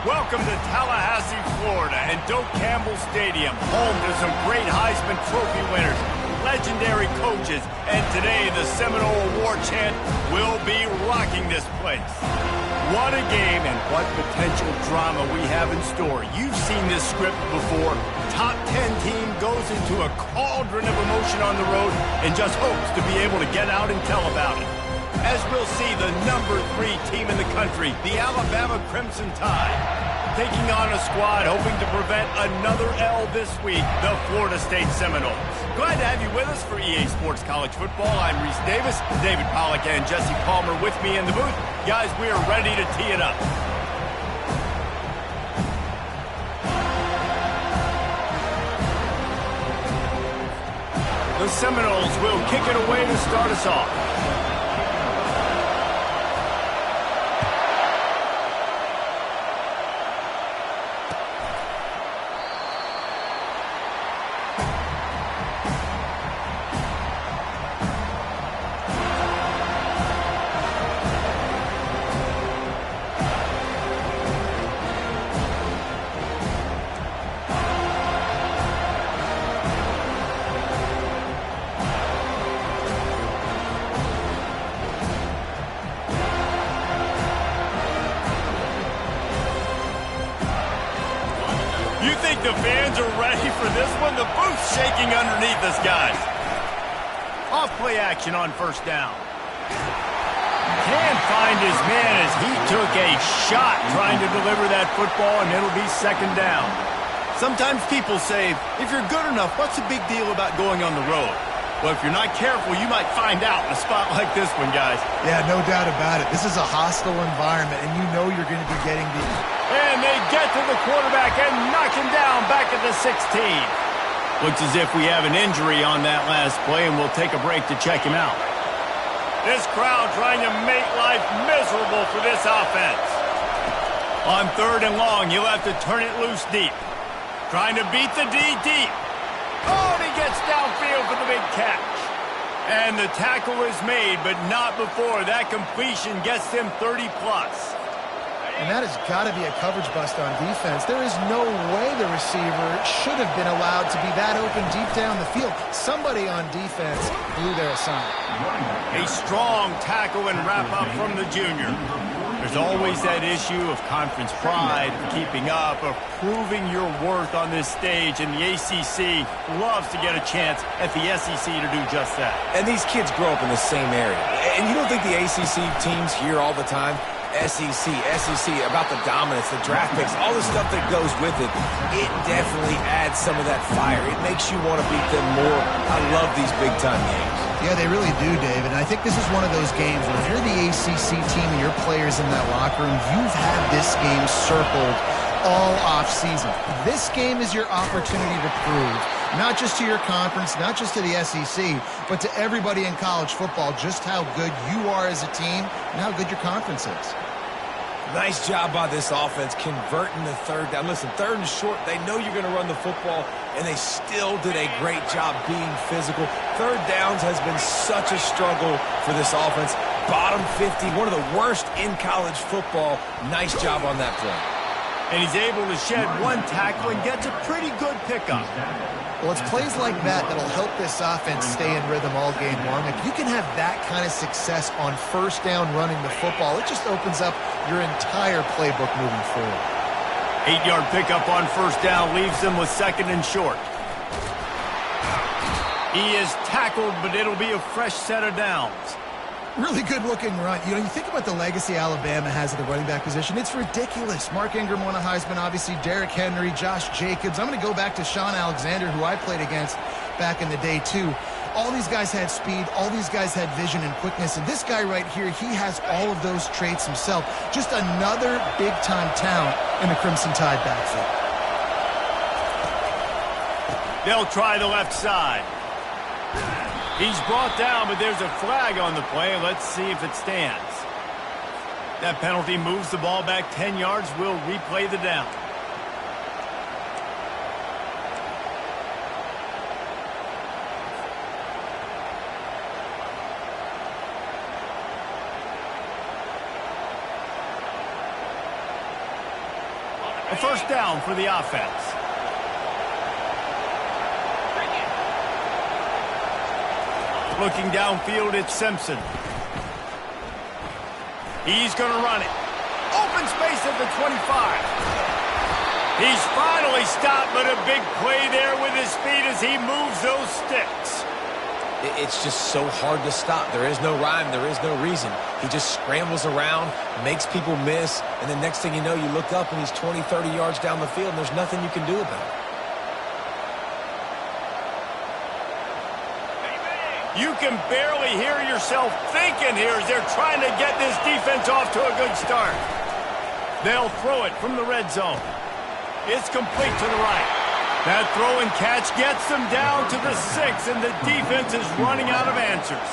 Welcome to Tallahassee, Florida, and Doak Campbell Stadium, home to some great Heisman Trophy winners, legendary coaches, and today the Seminole Award chant will be rocking this place. What a game and what potential drama we have in store. You've seen this script before. Top 10 team goes into a cauldron of emotion on the road and just hopes to be able to get out and tell about it. As we'll see, the number 3 team in the country, the Alabama Crimson Tide, taking on a squad hoping to prevent another L this week, the Florida State Seminoles. Glad to have you with us for EA Sports College Football. I'm Reese Davis, David Pollack and Jesse Palmer with me in the booth. Guys, we are ready to tee it up. The Seminoles will kick it away to start us off. You think the fans are ready for this one? The booth's shaking underneath us, guys. Off play action on first down. Can't find his man as he took a shot trying to deliver that football, and it'll be second down. Sometimes people say, if you're good enough, what's the big deal about going on the road? Well, if you're not careful, you might find out in a spot like this one, guys. Yeah, no doubt about it. This is a hostile environment, and you know you're going to be getting beat. And they get to the quarterback and knock him down back at the 16. Looks as if we have an injury on that last play, and we'll take a break to check him out. This crowd trying to make life miserable for this offense. On third and long, he'll have to turn it loose deep. Trying to beat the D deep. Oh, and he gets downfield for the big catch. And the tackle is made, but not before that completion gets him 30-plus. And that has got to be a coverage bust on defense. There is no way the receiver should have been allowed to be that open deep down the field. Somebody on defense blew their assignment. A strong tackle and wrap-up from the junior. There's always that issue of conference pride, of keeping up, of proving your worth on this stage, and the ACC loves to get a chance at the SEC to do just that. And these kids grow up in the same area. And you don't think the ACC teams hear all the time? SEC, about the dominance, the draft picks, all the stuff that goes with it. It definitely adds some of that fire. It makes you want to beat them more. I love these big-time games. Yeah, they really do, David. And I think this is one of those games where if you're the ACC team and your players in that locker room, you've had this game circled all off-season. This game is your opportunity to prove, not just to your conference, not just to the SEC, but to everybody in college football, just how good you are as a team and how good your conference is. Nice job by this offense converting the third down. Listen, third and short, they know you're going to run the football, and they still did a great job being physical. Third downs has been such a struggle for this offense. Bottom 50, one of the worst in college football. Nice job on that play. And he's able to shed one tackle and gets a pretty good pickup. Well, it's plays like that that'll help this offense stay in rhythm all game long. If you can have that kind of success on first down running the football, it just opens up your entire playbook moving forward. 8-yard pickup on first down leaves them with second and short. He is tackled, but it'll be a fresh set of downs. Really good-looking run. You know, you think about the legacy Alabama has at the running back position. It's ridiculous. Mark Ingram won a Heisman, obviously. Derrick Henry, Josh Jacobs. I'm going to go back to Sean Alexander, who I played against back in the day, too. All these guys had speed. All these guys had vision and quickness. And this guy right here, he has all of those traits himself. Just another big-time talent in the Crimson Tide backfield. They'll try the left side. He's brought down, but there's a flag on the play. Let's see if it stands. That penalty moves the ball back 10 yards. We'll replay the down. A first down for the offense. Looking downfield, it's Simpson. He's going to run it. Open space at the 25. He's finally stopped, but a big play there with his speed as he moves those sticks. It's just so hard to stop. There is no rhyme. There is no reason. He just scrambles around, makes people miss, and the next thing you know, you look up and he's 20, 30 yards down the field, and there's nothing you can do about it. You can barely hear yourself thinking here as they're trying to get this defense off to a good start. They'll throw it from the red zone. It's complete to the right. That throw and catch gets them down to the 6, and the defense is running out of answers.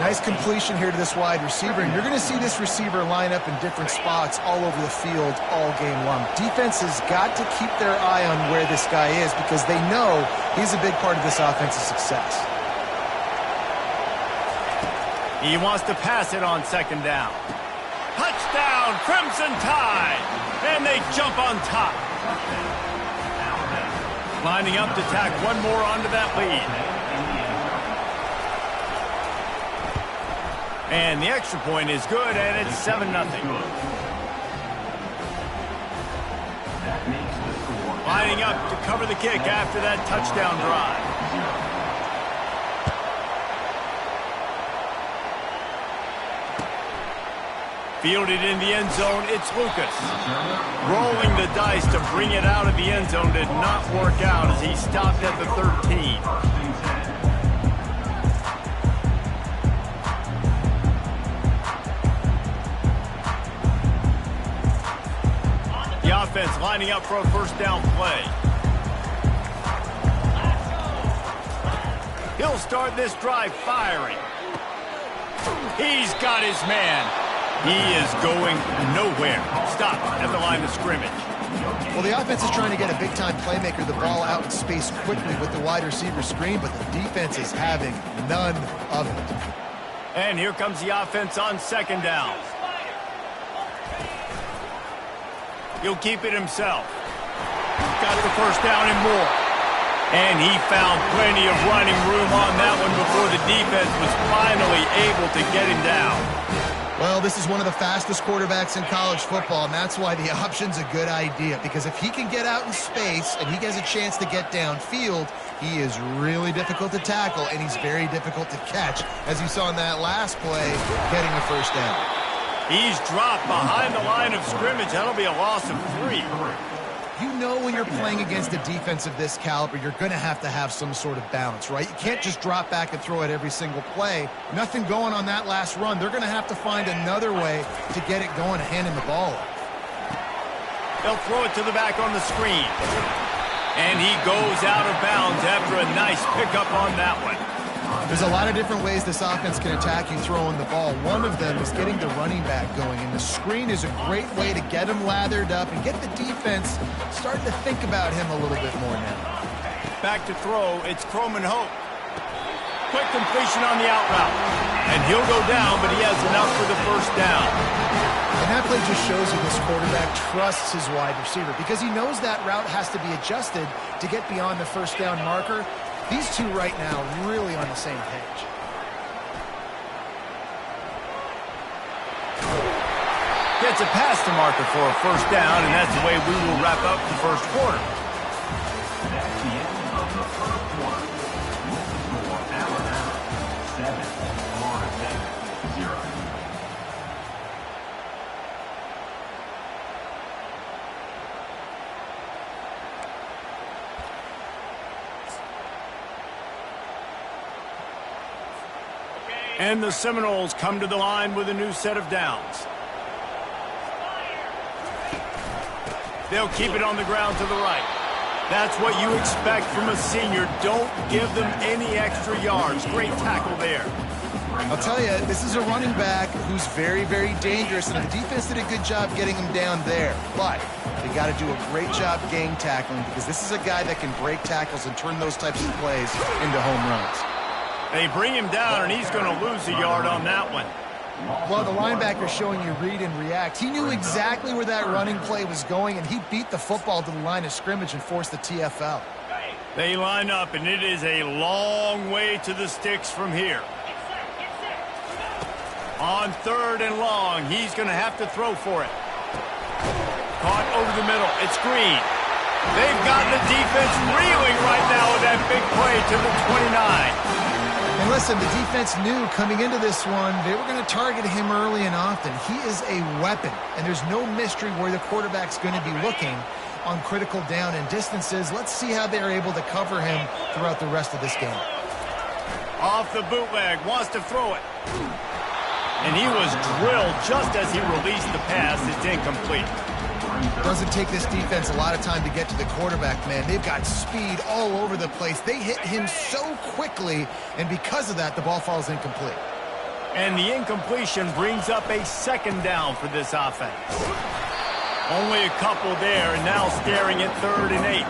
Nice completion here to this wide receiver, and you're going to see this receiver line up in different spots all over the field all game long. Defense has got to keep their eye on where this guy is because they know he's a big part of this offense's success. He wants to pass it on second down. Touchdown, Crimson Tide! And they jump on top. Lining up to tack one more onto that lead. And the extra point is good, and it's 7-0. Lining up to cover the kick after that touchdown drive. Fielded in the end zone, it's Lucas. Rolling the dice to bring it out of the end zone did not work out as he stopped at the 13. The offense lining up for a first down play. He'll start this drive firing. He's got his man. He is going nowhere. Stop at the line of scrimmage. Well, the offense is trying to get a big-time playmaker the ball out in space quickly with the wide receiver screen, but the defense is having none of it. And here comes the offense on second down. He'll keep it himself. Got the first down and more. And he found plenty of running room on that one before the defense was finally able to get him down. Well, this is one of the fastest quarterbacks in college football, and that's why the option's a good idea. Because if he can get out in space and he has a chance to get downfield, he is really difficult to tackle, and he's very difficult to catch, as you saw in that last play, getting a first down. He's dropped behind the line of scrimmage. That'll be a loss of 3. You know when you're playing against a defense of this caliber, you're going to have some sort of balance, right? You can't just drop back and throw it every single play. Nothing going on that last run. They're going to have to find another way to get it going and handing the ball off. They'll throw it to the back on the screen. And he goes out of bounds after a nice pickup on that one. There's a lot of different ways this offense can attack you throwing the ball. One of them is getting the running back going, and the screen is a great way to get him lathered up and get the defense starting to think about him a little bit more now. Back to throw, it's Croman Hope. Quick completion on the out route. And he'll go down, but he has enough for the first down. And that play just shows you this quarterback trusts his wide receiver because he knows that route has to be adjusted to get beyond the first down marker. These two right now really on the same page. Gets a pass to marker for a first down, and that's the way we will wrap up the first quarter. And the Seminoles come to the line with a new set of downs. They'll keep it on the ground to the right. That's what you expect from a senior. Don't give them any extra yards. Great tackle there. I'll tell you, this is a running back who's very, very dangerous, and the defense did a good job getting him down there. But they got to do a great job game tackling because this is a guy that can break tackles and turn those types of plays into home runs. They bring him down, and he's going to lose a yard on that one. Well, the linebacker showing you read and react. He knew exactly where that running play was going, and he beat the football to the line of scrimmage and forced the TFL. They line up, and it is a long way to the sticks from here. On 3rd and long, he's going to have to throw for it. Caught over the middle. It's Green. They've got the defense reeling right now with that big play to the 29. And listen, the defense knew coming into this one, they were going to target him early and often. He is a weapon, and there's no mystery where the quarterback's going to be looking on critical down and distances. Let's see how they're able to cover him throughout the rest of this game. Off the bootleg, wants to throw it. And he was drilled just as he released the pass. It's incomplete. Doesn't take this defense a lot of time to get to the quarterback, man. They've got speed all over the place. They hit him so quickly, and because of that, the ball falls incomplete. And the incompletion brings up a 2nd down for this offense. Only a couple there, and now staring at 3rd and 8.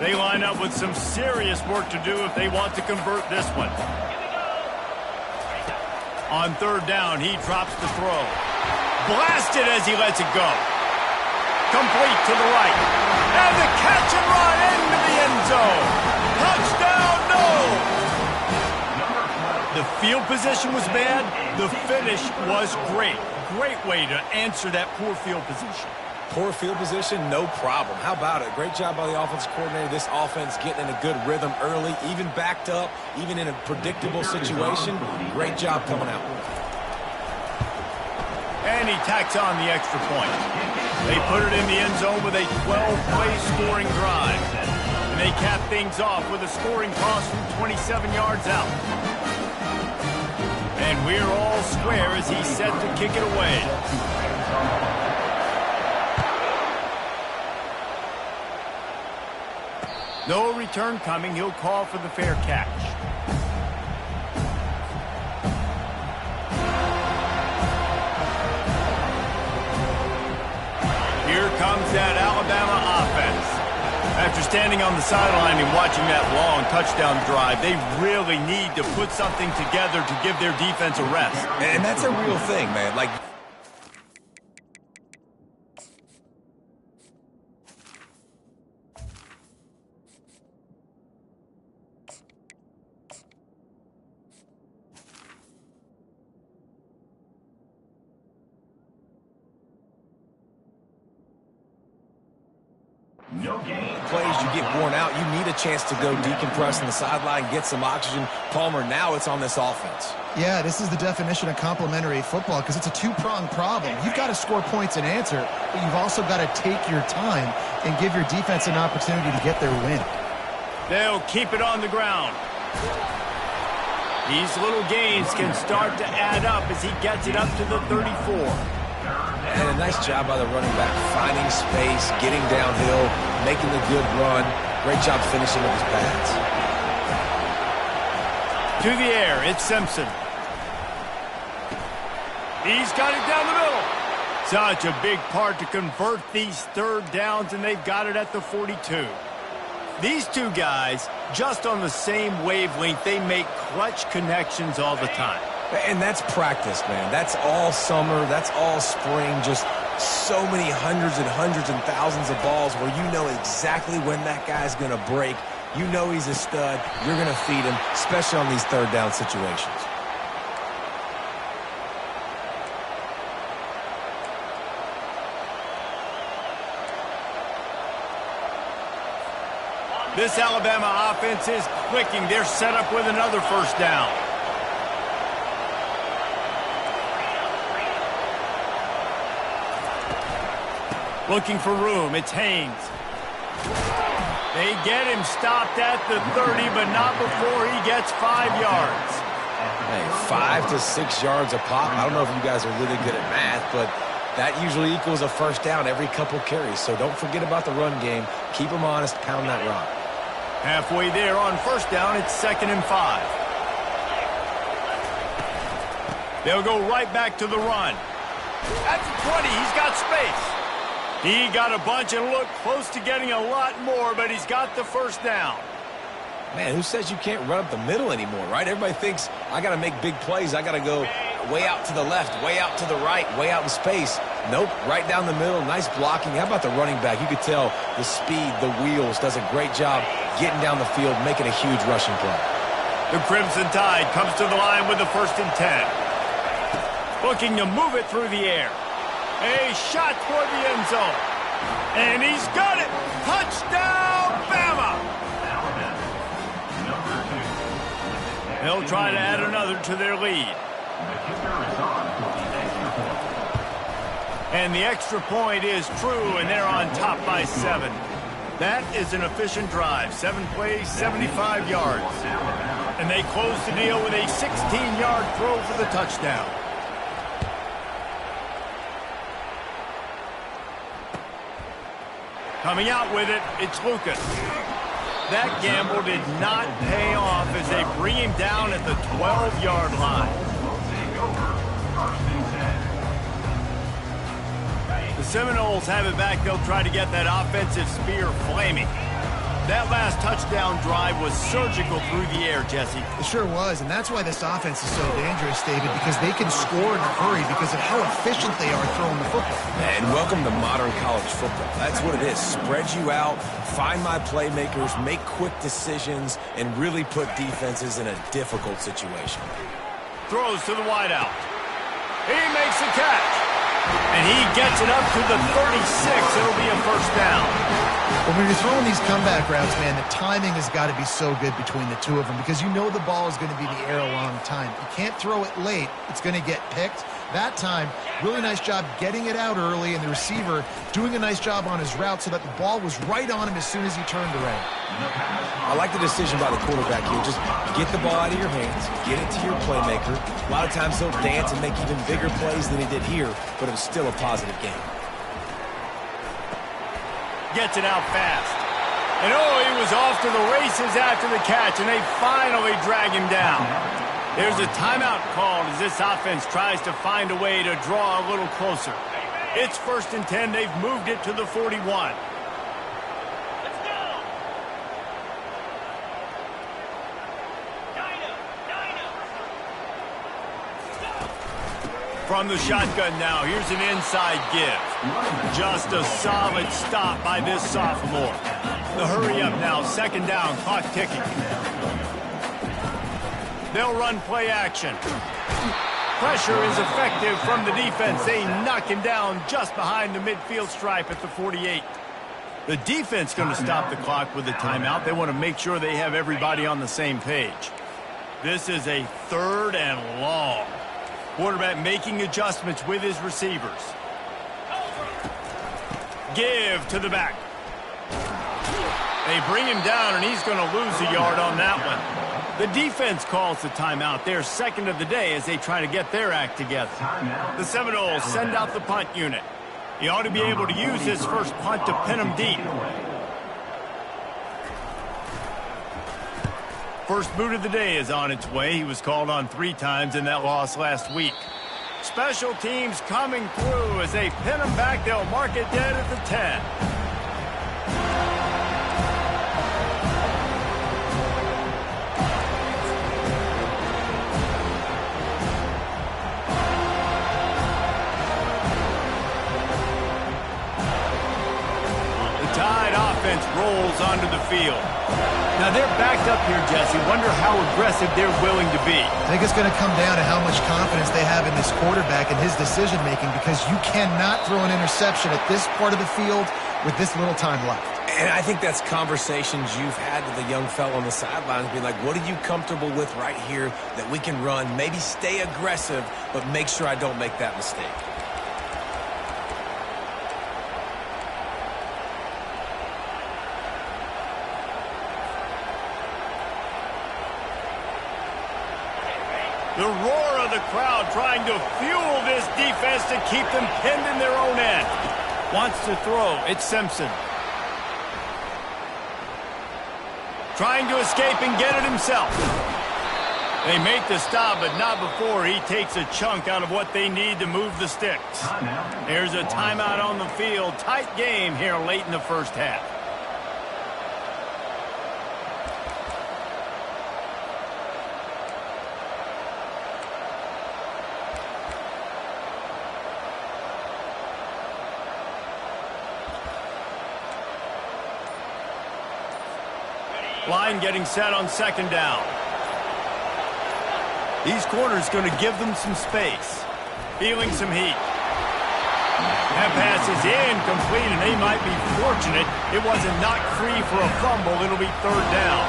They line up with some serious work to do if they want to convert this one. On 3rd down, he drops the throw. Blasted as he lets it go. Complete to the right. And the catch and run into the end zone. Touchdown, no! The field position was bad. The finish was great. Great way to answer that poor field position. Poor field position, no problem. How about it? Great job by the offensive coordinator. This offense getting in a good rhythm early, even backed up, even in a predictable situation. Great job coming out. And he tacks on the extra point. They put it in the end zone with a 12-play scoring drive. And they cap things off with a scoring toss from 27 yards out. And we're all square as he's set to kick it away. No return coming. He'll call for the fair catch. Here comes that Alabama offense. After standing on the sideline and watching that long touchdown drive, they really need to put something together to give their defense a rest. And that's a real thing, man. Like, plays, you get worn out. You need a chance to go decompress on the sideline, get some oxygen. Palmer, now it's on this offense. Yeah, this is the definition of complementary football because it's a two-pronged problem. You've got to score points and answer, but you've also got to take your time and give your defense an opportunity to get their win. They'll keep it on the ground. These little gains can start to add up as he gets it up to the 34. And a nice job by the running back, finding space, getting downhill, making the good run. Great job finishing with his pads. To the air, it's Simpson. He's got it down the middle. Such a big part to convert these 3rd downs, and they've got it at the 42. These two guys, just on the same wavelength, they make clutch connections all the time. And that's practice, man. That's all summer. That's all spring. Just so many hundreds and thousands of balls where you know exactly when that guy's going to break. You know he's a stud. You're going to feed him, especially on these 3rd down situations. This Alabama offense is clicking. They're set up with another 1st down. Looking for room. It's Haynes. They get him stopped at the 30, but not before he gets 5 yards. Hey, 5 to 6 yards a pop. I don't know if you guys are really good at math, but that usually equals a 1st down every couple carries. So don't forget about the run game. Keep them honest. Pound that rock. Halfway there on 1st down, it's 2nd and 5. They'll go right back to the run. At the 20, he's got space. He got a bunch and looked close to getting a lot more, but he's got the 1st down. Man, who says you can't run up the middle anymore, right? Everybody thinks I got to make big plays. I got to go way out to the left, way out to the right, way out in space. Nope, right down the middle. Nice blocking. How about the running back? You could tell the speed, the wheels, does a great job getting down the field, making a huge rushing play. The Crimson Tide comes to the line with the 1st and 10. Looking to move it through the air. A shot toward the end zone. And he's got it. Touchdown, Bama! They'll try to add another to their lead. And the extra point is true, and they're on top by 7. That is an efficient drive. 7 plays, 75 yards. And they close the deal with a 16-yard throw for the touchdown. Coming out with it, it's Lucas. That gamble did not pay off as they bring him down at the 12-yard line. The Seminoles have it back. They'll try to get that offensive spear flaming. That last touchdown drive was surgical through the air, Jesse. It sure was, and that's why this offense is so dangerous, David, because they can score in a hurry because of how efficient they are throwing the football. And welcome to modern college football. That's what it is. Spread you out, find my playmakers, make quick decisions, and really put defenses in a difficult situation. Throws to the wideout. He makes the catch. And he gets it up to the 36. It'll be a 1st down. But when you're throwing these comeback routes, man, the timing has got to be so good between the two of them because you know the ball is going to be in the air a long time. You can't throw it late. It's going to get picked. That time, really nice job getting it out early, and the receiver doing a nice job on his route so that the ball was right on him as soon as he turned around. I like the decision by the quarterback here. Just get the ball out of your hands, get it to your playmaker. A lot of times he'll dance and make even bigger plays than he did here, but it was still a positive game. Gets it out fast. And he was off to the races after the catch, and they finally drag him down. There's a timeout called as this offense tries to find a way to draw a little closer. It's 1st and 10. They've moved it to the 41. From the shotgun now, here's an inside give. Just a solid stop by this sophomore. The hurry up now, 2nd down, clock ticking. They'll run play action. Pressure is effective from the defense. They knock him down just behind the midfield stripe at the 48. The defense going to stop the clock with the timeout. They want to make sure they have everybody on the same page. This is a 3rd and long. Quarterback making adjustments with his receivers. Give to the back. They bring him down, and he's going to lose a yard on that one. The defense calls the timeout. Their 2nd of the day as they try to get their act together. The Seminoles send out the punt unit. He ought to be able to use his first punt to pin him deep. First boot of the day is on its way. He was called on 3 times in that loss last week. Special teams coming through as they pin him back. They'll mark it dead at the 10. Rolls onto the field. Now they're backed up here, Jesse. Wonder how aggressive they're willing to be. I think it's going to come down to how much confidence they have in this quarterback and his decision-making because you cannot throw an interception at this part of the field with this little time left. And I think that's conversations you've had with a young fellow on the sidelines, being like, what are you comfortable with right here that we can run? Maybe stay aggressive, but make sure I don't make that mistake. The roar of the crowd trying to fuel this defense to keep them pinned in their own end. Wants to throw. It's Simpson. Trying to escape and get it himself. They make the stop, but not before he takes a chunk out of what they need to move the sticks. There's a timeout on the field. Tight game here late in the first half. Line getting set on second down. These corners going to give them some space. Feeling some heat. That pass is incomplete, and they might be fortunate it wasn't knocked free for a fumble. It'll be third down.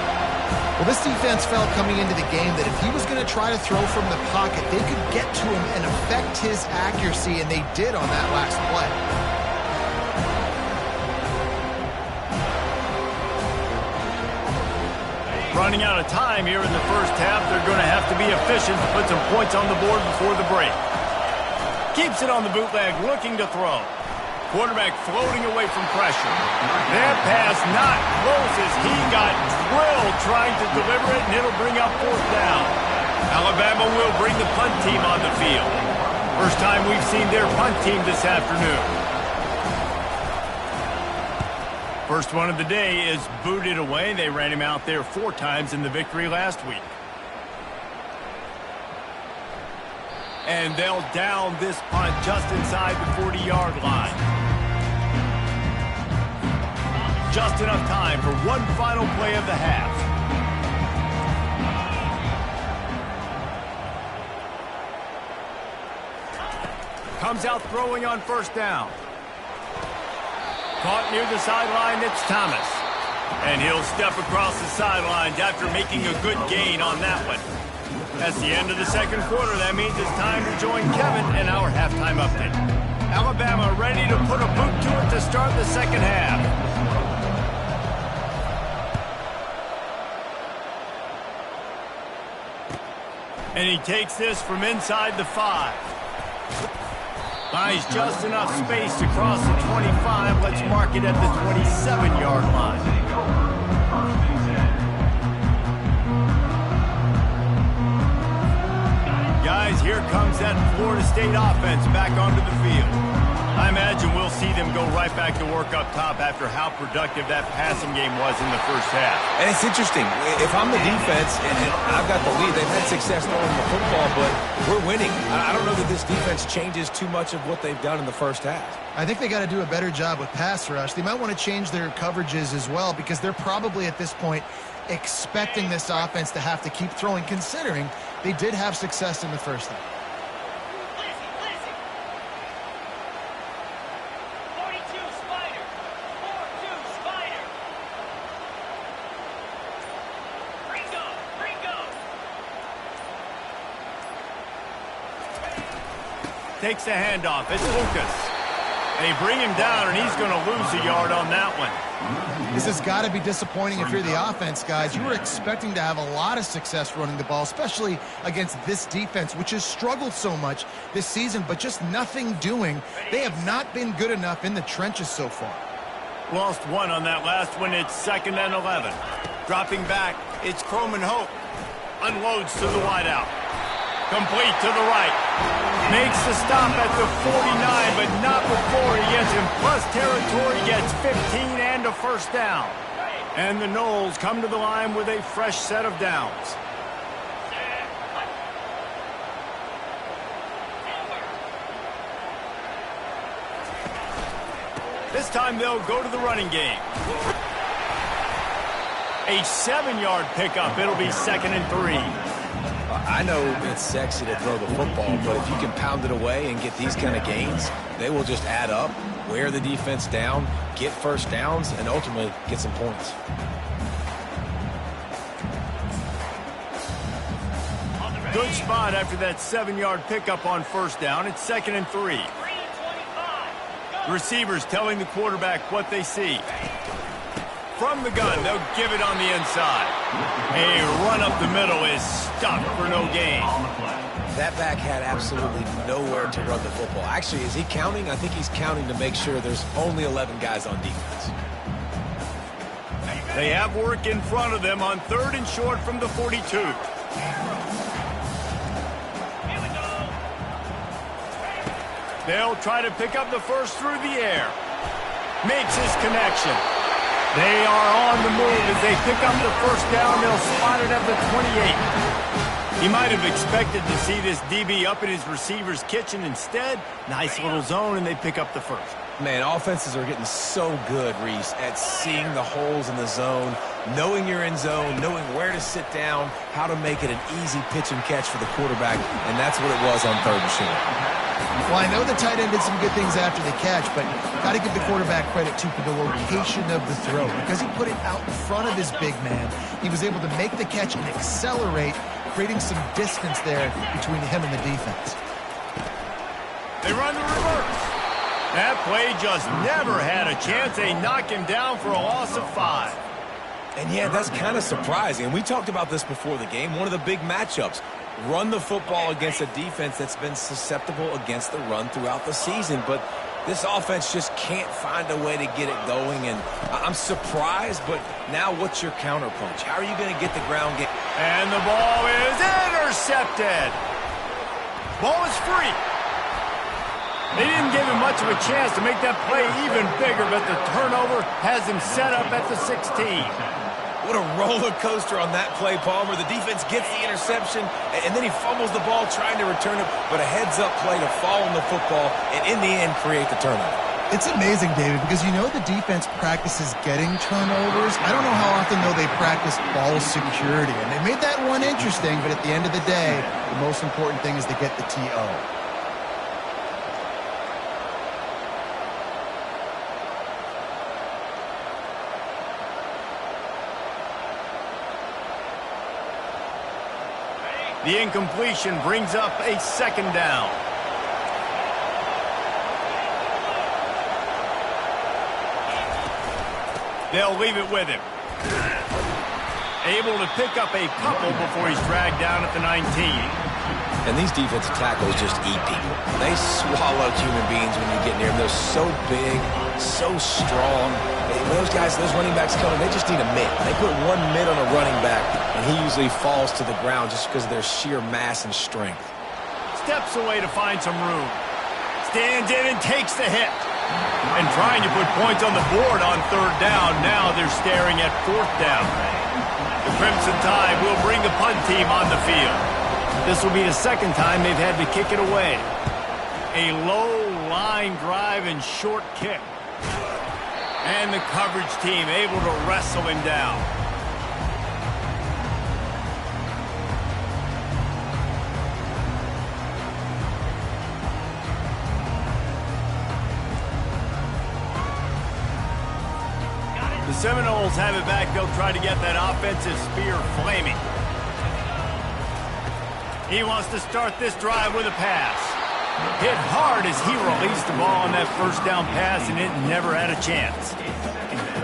Well, this defense felt coming into the game that if he was going to try to throw from the pocket, they could get to him and affect his accuracy, and they did on that last play. Running out of time here in the first half. They're going to have to be efficient to put some points on the board before the break. Keeps it on the bootleg, looking to throw. Quarterback floating away from pressure. That pass not close as he got drilled trying to deliver it, and it'll bring up fourth down. Alabama will bring the punt team on the field. First time we've seen their punt team this afternoon. First one of the day is booted away. They ran him out there 4 times in the victory last week. And they'll down this punt just inside the 40-yard line. Just enough time for one final play of the half. Comes out throwing on first down. Caught near the sideline, it's Thomas. And he'll step across the sidelines after making a good gain on that one. That's the end of the second quarter. That means it's time to join Kevin in our halftime update. Alabama ready to put a boot to it to start the second half. And he takes this from inside the 5. Buys just enough space to cross the 25. Let's mark it at the 27-yard line. Guys, here comes that Florida State offense back onto the field. I imagine we'll see them go right back to work up top after how productive that passing game was in the first half. And it's interesting. If I'm the defense and I've got the lead, they've had success throwing the football, but we're winning. I don't know that this defense changes too much of what they've done in the first half. I think they got to do a better job with pass rush. They might want to change their coverages as well because they're probably at this point expecting this offense to have to keep throwing, considering they did have success in the first half. Takes the handoff. It's Lucas. They bring him down, and he's going to lose a yard on that one. This has got to be disappointing if you're the offense, guys. You were expecting to have a lot of success running the ball, especially against this defense, which has struggled so much this season, but just nothing doing. They have not been good enough in the trenches so far. Lost one on that last one. It's 2nd and 11. Dropping back, it's Croman Hope. Unloads to the wideout. Complete to the right. Makes the stop at the 49, but not before he gets in plus territory, gets 15 and a first down. And the Noles come to the line with a fresh set of downs. This time they'll go to the running game. A 7-yard pickup. It'll be 2nd and 3. I know it's sexy to throw the football, but if you can pound it away and get these kind of gains, they will just add up, wear the defense down, get first downs, and ultimately get some points. Good spot after that 7-yard pickup on first down. It's 2nd and 3. The receivers telling the quarterback what they see. From the gun, they'll give it on the inside. A run up the middle is stuck for no gain. That back had absolutely nowhere to run the football. Actually, is he counting? I think he's counting to make sure there's only 11 guys on defense. They have work in front of them on 3rd and short from the 42. They'll try to pick up the first through the air. Makes his connection. They are on the move as they pick up the first down. They'll spot it at the 28. He might have expected to see this DB up in his receiver's kitchen. Instead, nice little zone, and they pick up the first. Man, offenses are getting so good, Reese, at seeing the holes in the zone, knowing your end zone, knowing where to sit down, how to make it an easy pitch and catch for the quarterback, and that's what it was on 3rd and short. Well, I know the tight end did some good things after the catch, but got to give the quarterback credit, too, for the location of the throw. Because he put it out in front of his big man, he was able to make the catch and accelerate, creating some distance there between him and the defense. They run the reverse. That play just never had a chance. They knock him down for a loss of 5. And yeah, that's kind of surprising. And we talked about this before the game. One of the big matchups. Run the football against a defense that's been susceptible against the run throughout the season. But this offense just can't find a way to get it going. And I'm surprised, but now what's your counterpunch? How are you going to get the ground game? And the ball is intercepted. Ball is free. They didn't give him much of a chance to make that play even bigger, but the turnover has him set up at the 16. What a roller coaster on that play, Palmer. The defense gets the interception, and then he fumbles the ball trying to return it, but a heads-up play to fall on the football, and in the end, create the turnover. It's amazing, David, because you know the defense practices getting turnovers. I don't know how often, though, they practice ball security. And they made that one interesting, but at the end of the day, the most important thing is to get the TO. The incompletion brings up a 2nd down. They'll leave it with him. Able to pick up a couple before he's dragged down at the 19. And these defensive tackles just eat people. They swallow human beings when you get near them. They're so big, so strong. Those guys, those running backs coming, they just need a mid. They put one mid on a running back, and he usually falls to the ground just because of their sheer mass and strength. Steps away to find some room. Stands in and takes the hit. And trying to put points on the board on 3rd down. Now they're staring at 4th down. The Crimson Tide will bring the punt team on the field. This will be the 2nd time they've had to kick it away. A low line drive and short kick. And the coverage team able to wrestle him down. The Seminoles have it back. They'll try to get that offensive spear flaming. He wants to start this drive with a pass. Hit hard as he released the ball on that 1st down pass, and it never had a chance.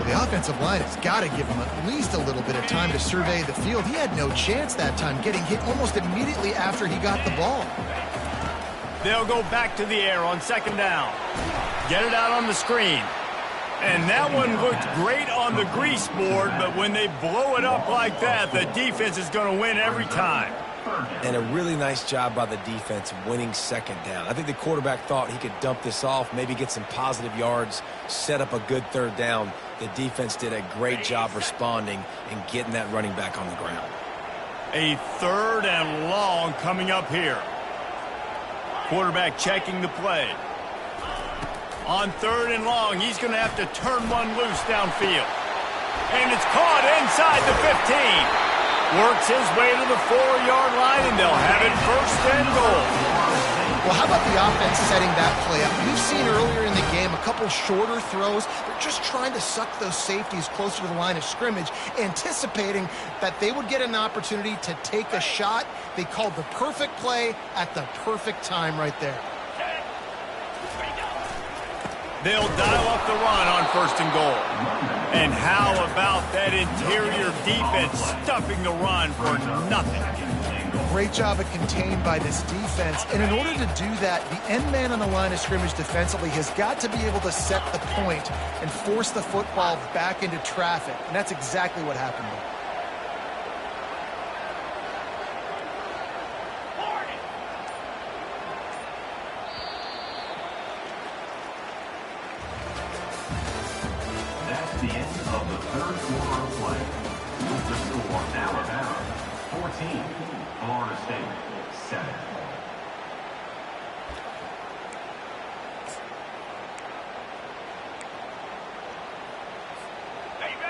The offensive line has got to give him at least a little bit of time to survey the field. He had no chance that time, getting hit almost immediately after he got the ball. They'll go back to the air on 2nd down. Get it out on the screen. And that one looked great on the grease board, but when they blow it up like that, the defense is going to win every time. And a really nice job by the defense winning 2nd down. I think the quarterback thought he could dump this off, maybe get some positive yards, set up a good 3rd down. The defense did a great job responding and getting that running back on the ground. A 3rd and long coming up here. Quarterback checking the play. On 3rd and long, he's going to have to turn one loose downfield. And it's caught inside the 15. Works his way to the 4-yard line, and they'll have it 1st and goal. Well, how about the offense setting that play up? We've seen earlier in the game a couple shorter throws. They're just trying to suck those safeties closer to the line of scrimmage, anticipating that they would get an opportunity to take a shot. They called the perfect play at the perfect time right there. They'll dial up the run on 1st and goal. And how about that interior defense stuffing the run for nothing? Great job of contained by this defense. And in order to do that, the end man on the line of scrimmage defensively has got to be able to set the point and force the football back into traffic. And that's exactly what happened there. The end of the 3rd quarter of play. With the score, Alabama 14, Florida State 7.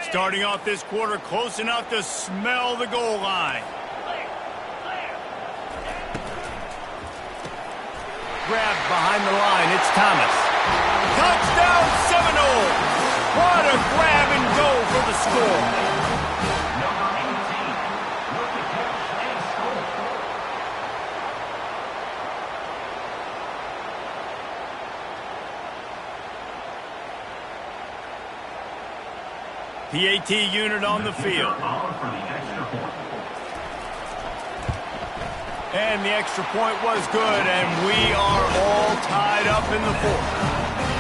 Starting off this quarter close enough to smell the goal line. Grabbed behind the line, it's Thomas. Touchdown Seminoles! What a grab and go for the score. Number 18 with the catch and score. PAT unit on the field. On for the extra point. And the extra point was good, and we are all tied up in the fourth.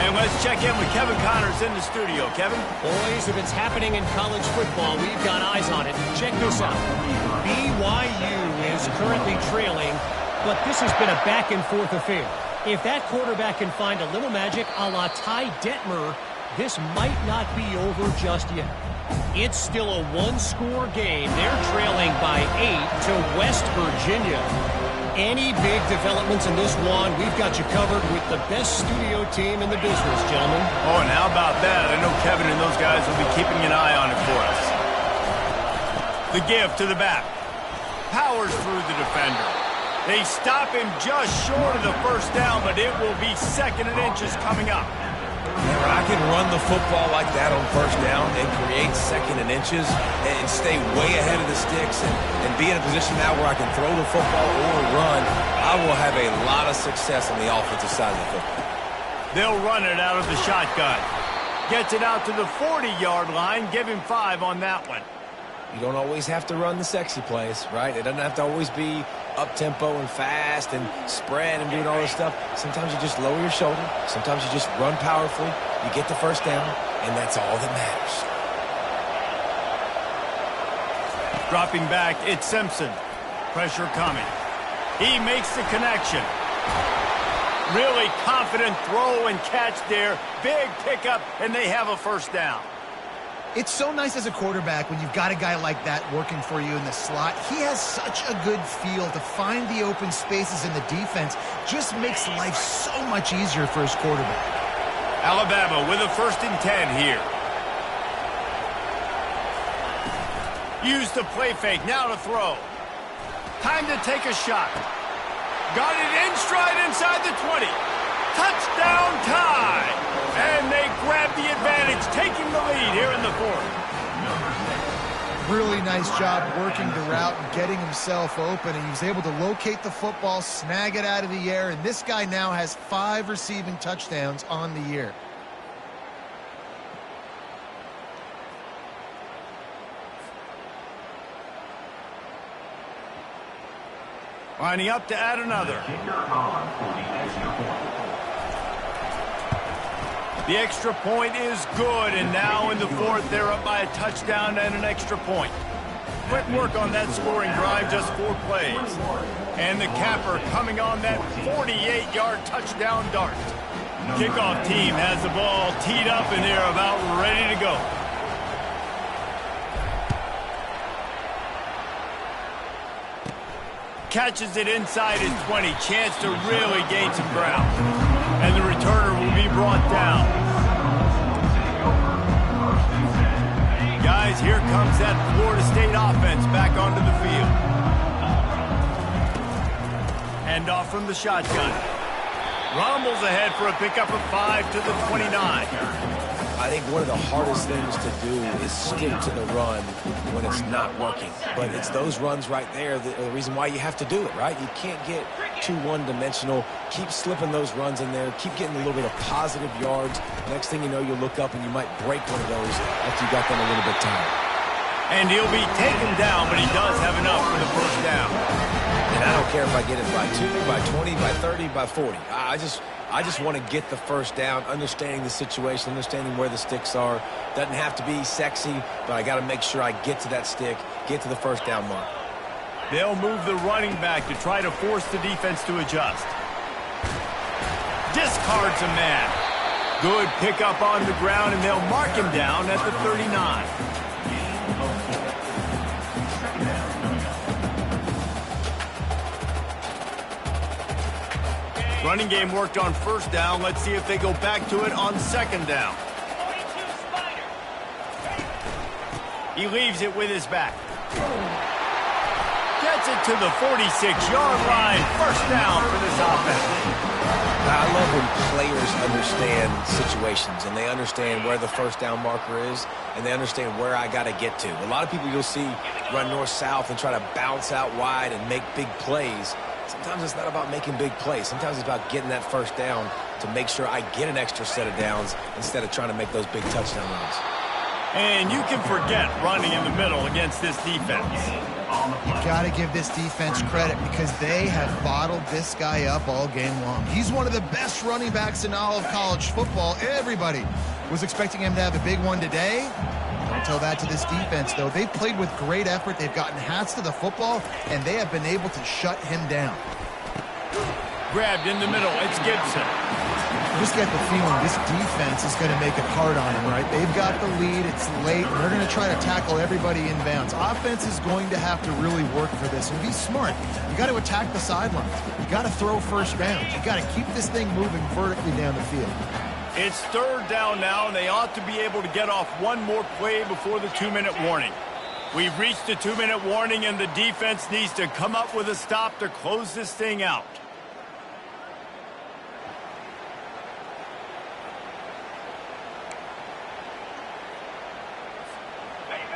And let's check in with Kevin Connors in the studio. Kevin? Boys, if it's happening in college football, we've got eyes on it. Check this out. BYU is currently trailing, but this has been a back-and-forth affair. If that quarterback can find a little magic a la Ty Detmer, this might not be over just yet. It's still a one-score game. They're trailing by 8 to West Virginia. Any big developments in this one, we've got you covered with the best studio team in the business, gentlemen. Oh, and how about that? I know Kevin and those guys will be keeping an eye on it for us. The give to the back. Powers through the defender. They stop him just short of the first down, but it will be 2nd and inches coming up. When I can run the football like that on first down and create 2nd and inches and stay way ahead of the sticks and be in a position now where I can throw the football or run, I will have a lot of success on the offensive side of the football. They'll run it out of the shotgun. Gets it out to the 40-yard line. Give him 5 on that one. You don't always have to run the sexy plays, right? It doesn't have to always be up-tempo and fast and spread and doing all this stuff. Sometimes you just lower your shoulder. Sometimes you just run powerfully. You get the first down, and that's all that matters. Dropping back, it's Simpson. Pressure coming. He makes the connection. Really confident throw and catch there. Big pickup, and they have a first down. It's so nice as a quarterback when you've got a guy like that working for you in the slot. He has such a good feel to find the open spaces in the defense. Just makes life so much easier for his quarterback. Alabama with a 1st and 10 here. Use the play fake, now to throw. Time to take a shot. Got it in stride inside the 20. Touchdown tie! And they grab the advantage, taking the lead here in the fourth. Really nice job working the route and getting himself open. And he was able to locate the football, snag it out of the air. And this guy now has 5 receiving touchdowns on the year. Lining up to add another. Kicker on for the extra point. The extra point is good, and now in the fourth, they're up by a touchdown and an extra point. Quick work on that scoring drive, just 4 plays. And the capper coming on that 48-yard touchdown dart. Kickoff team has the ball teed up, and they're about ready to go. Catches it inside his 20. Chance to really gain some ground. And the returner will be brought down. Guys, here comes that Florida State offense back onto the field. Hand off from the shotgun. Rumbles ahead for a pickup of 5 to the 29. I think one of the hardest things to do is stick to the run when it's not working. But it's those runs right there that are the reason why you have to do it, right? You can't get too one-dimensional. Keep slipping those runs in there. Keep getting a little bit of positive yards. Next thing you know, you'll look up and you might break one of those after you got them a little bit tired. And he'll be taken down, but he does have enough for the first down. And I don't care if I get it by 2, by 20, by 30, by 40. I just want to get the first down, understanding the situation, understanding where the sticks are. Doesn't have to be sexy, but I got to make sure I get to that stick, get to the first down mark. They'll move the running back to try to force the defense to adjust. Discards a man. Good pickup on the ground, and they'll mark him down at the 39. Running game worked on first down. Let's see if they go back to it on second down. He leaves it with his back. Gets it to the 46-yard line. First down for this offense. I love when players understand situations and they understand where the first down marker is and they understand where I got to get to. A lot of people you'll see run north-south and try to bounce out wide and make big plays. Sometimes it's not about making big plays. Sometimes it's about getting that first down to make sure I get an extra set of downs instead of trying to make those big touchdown runs. And you can forget running in the middle against this defense. You got to give this defense credit because they have bottled this guy up all game long. He's one of the best running backs in all of college football. Everybody was expecting him to have a big one today. Don't tell that to this defense, though. They've played with great effort. They've gotten hats to the football, and they have been able to shut him down. Grabbed in the middle. It's Gibson. I just get the feeling this defense is going to make it hard on him, right? They've got the lead. It's late, and they're going to try to tackle everybody inbounds. Offense is going to have to really work for this and be smart. You got to attack the sidelines. You got to throw first downs. You got to keep this thing moving vertically down the field. It's third down now, and they ought to be able to get off one more play before the 2-minute warning. We've reached the 2-minute warning, and the defense needs to come up with a stop to close this thing out.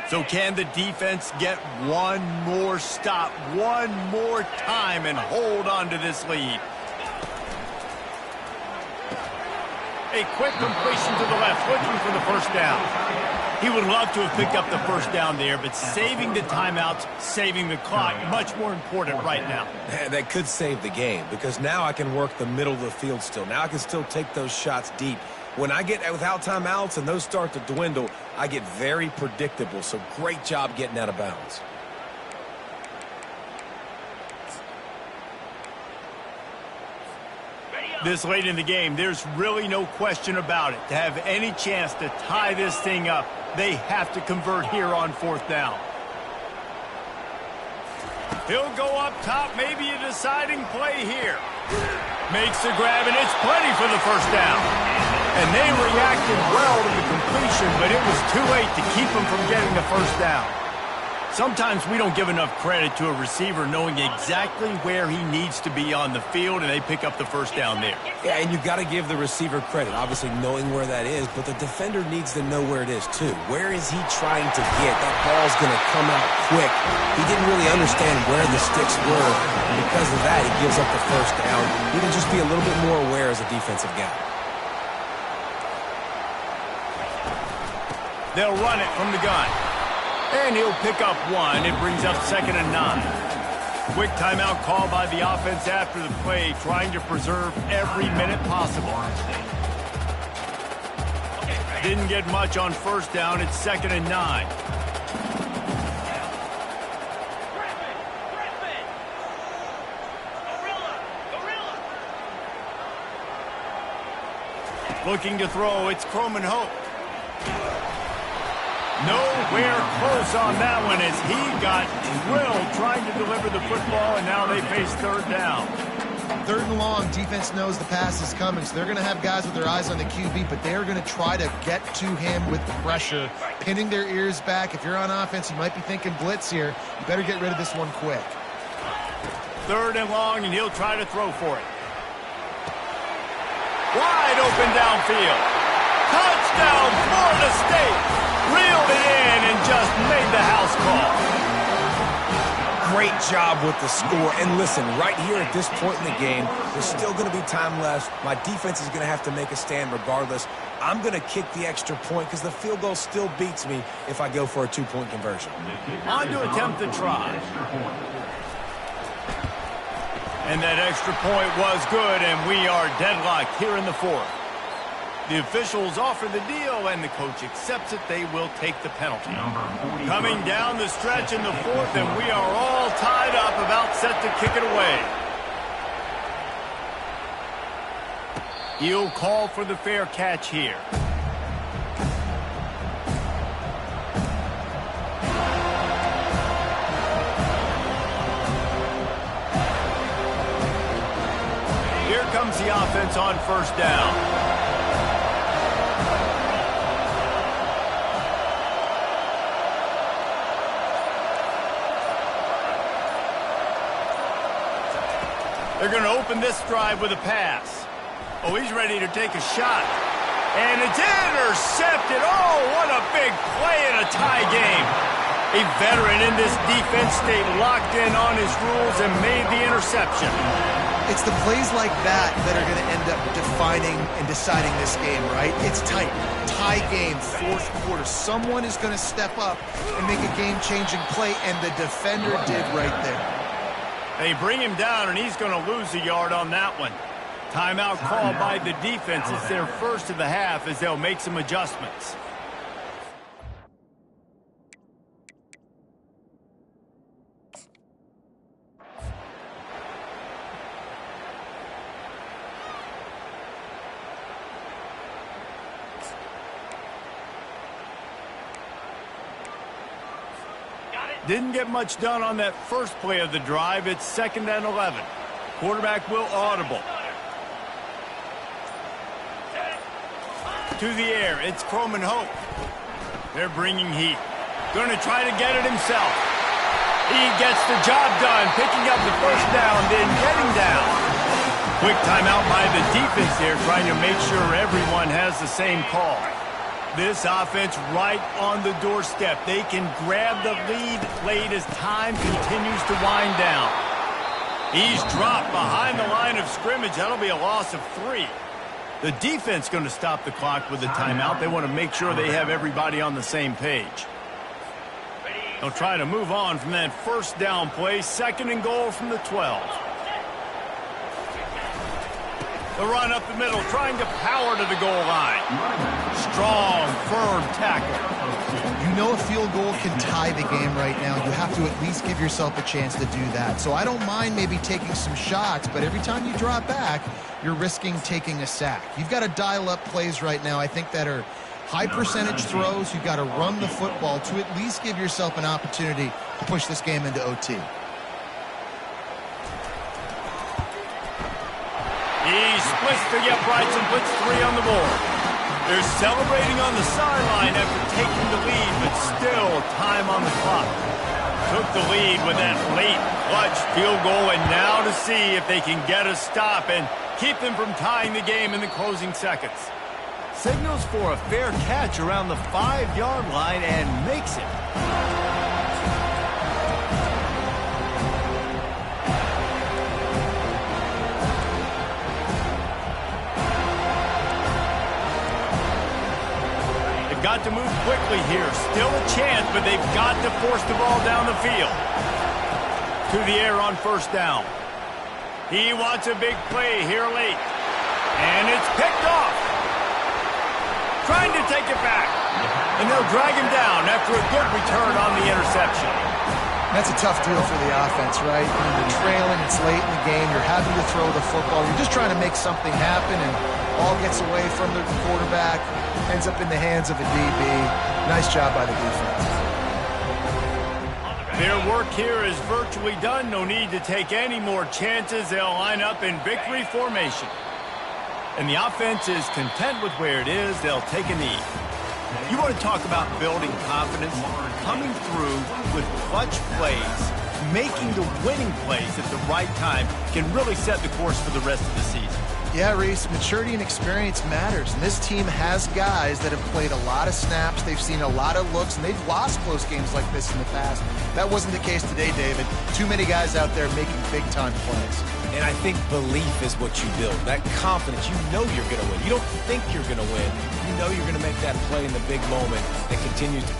So can the defense get one more stop, one more time, and hold on to this lead? A quick completion to the left, looking for the first down. He would love to have picked up the first down there, but saving the timeouts, saving the clock, much more important right now. That could save the game because now I can work the middle of the field still. Now I can still take those shots deep. When I get without timeouts and those start to dwindle, I get very predictable. So great job getting out of bounds. This late in the game, there's really no question about it. To have any chance to tie this thing up, they have to convert here on fourth down. He'll go up top, maybe a deciding play here. Makes the grab, and it's plenty for the first down. And they reacted well to the completion, but it was too late to keep them from getting the first down. Sometimes we don't give enough credit to a receiver knowing exactly where he needs to be on the field, and they pick up the first down there. Yeah, and you got to give the receiver credit, obviously knowing where that is, but the defender needs to know where it is too. Where is he trying to get? That ball's going to come out quick. He didn't really understand where the sticks were, and because of that, he gives up the first down. You can just be a little bit more aware as a defensive guy. They'll run it from the gun. And he'll pick up one. It brings up 2nd and 9. Quick timeout call by the offense after the play, trying to preserve every minute possible. Didn't get much on first down. It's 2nd and 9. Looking to throw. It's Croman Hope. Nowhere close on that one as he got drilled trying to deliver the football, and now they face third down. Third and long, defense knows the pass is coming, so they're going to have guys with their eyes on the QB, but they're going to try to get to him with pressure, pinning their ears back. If you're on offense, you might be thinking blitz here. You better get rid of this one quick. Third and long, and he'll try to throw for it. Wide open downfield. Touchdown, Florida State. Reeled it in and just made the house call. Great job with the score. And listen, right here at this point in the game, there's still going to be time left. My defense is going to have to make a stand regardless. I'm going to kick the extra point because the field goal still beats me if I go for a two-point conversion. On to attempt the try. And that extra point was good, and we are deadlocked here in the fourth. The officials offer the deal, and the coach accepts it. They will take the penalty. Coming down the stretch in the fourth, and we are all tied up, about set to kick it away. He'll call for the fair catch here. Here comes the offense on first down. They're going to open this drive with a pass. Oh, he's ready to take a shot. And it's intercepted. Oh, what a big play in a tie game. A veteran in this defense stayed locked in on his rules and made the interception. It's the plays like that that are going to end up defining and deciding this game, right? It's tight. Tie game, fourth quarter. Someone is going to step up and make a game-changing play, and the defender did right there. They bring him down, and he's going to lose a yard on that one. Timeout called by the defense. It's their first of the half as they'll make some adjustments. Didn't get much done on that first play of the drive. It's 2nd and 11. Quarterback will audible. To the air, it's Croman Hope. They're bringing heat. Going to try to get it himself. He gets the job done, picking up the first down, then getting down. Quick timeout by the defense there, trying to make sure everyone has the same call. This offense right on the doorstep. They can grab the lead late as time continues to wind down. He's dropped behind the line of scrimmage. That'll be a loss of 3. The defense going to stop the clock with the timeout. They want to make sure they have everybody on the same page. They'll try to move on from that first down play. 2nd and goal from the 12. The run up the middle, trying to power to the goal line. Strong, firm tackle. You know a field goal can tie the game right now. You have to at least give yourself a chance to do that. So I don't mind maybe taking some shots, but every time you drop back, you're risking taking a sack. You've got to dial up plays right now, I think, that are high percentage throws. You've got to run the football to at least give yourself an opportunity to push this game into OT. He splits the uprights and puts 3 on the board. They're celebrating on the sideline after taking the lead, but still time on the clock. Took the lead with that late clutch field goal, and now to see if they can get a stop and keep them from tying the game in the closing seconds. Signals for a fair catch around the 5-yard line and makes it. Got to move quickly here. Still a chance, but they've got to force the ball down the field. To the air on first down. He wants a big play here late. And it's picked off. Trying to take it back. And they'll drag him down after a good return on the interception. That's a tough deal for the offense, right? I mean, you're trailing, it's late in the game, you're having to throw the football. You're just trying to make something happen, and ball gets away from the quarterback, ends up in the hands of a DB. Nice job by the defense. Their work here is virtually done. No need to take any more chances. They'll line up in victory formation. And the offense is content with where it is. They'll take a knee. You want to talk about building confidence? Coming through with clutch plays, making the winning plays at the right time can really set the course for the rest of the season. Yeah, Reese, maturity and experience matters. And this team has guys that have played a lot of snaps. They've seen a lot of looks, and they've lost close games like this in the past. That wasn't the case today, David. Too many guys out there making big-time plays. And I think belief is what you build. That confidence, you know you're going to win. You don't think you're going to win. You know you're going to make that play in the big moment that continues to